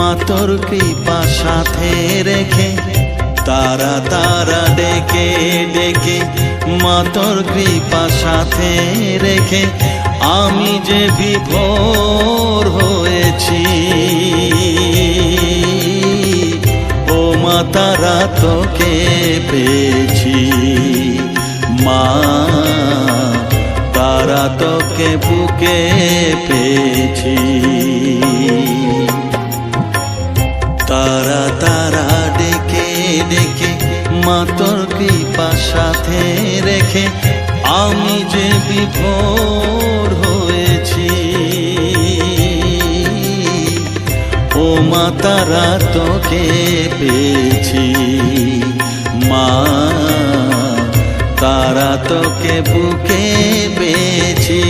মা তোর কৃপা সাথে রেখে তারা তারা ডেকে ডেকে মা তোর কৃপা সাথে রেখে আমি যে বিভোর হয়েছি। ও মা তারা তোকে পেয়েছি, মা তারা তোকে বুকে পেয়েছি। তারা তারা ডেকে ডেকে মা তোর কৃপা সাথে রেখে আমি যে বিভোর হয়েছি। ও মা তারা তোকে পেয়েছি, মা তারা তোকে বুকে পেয়েছি।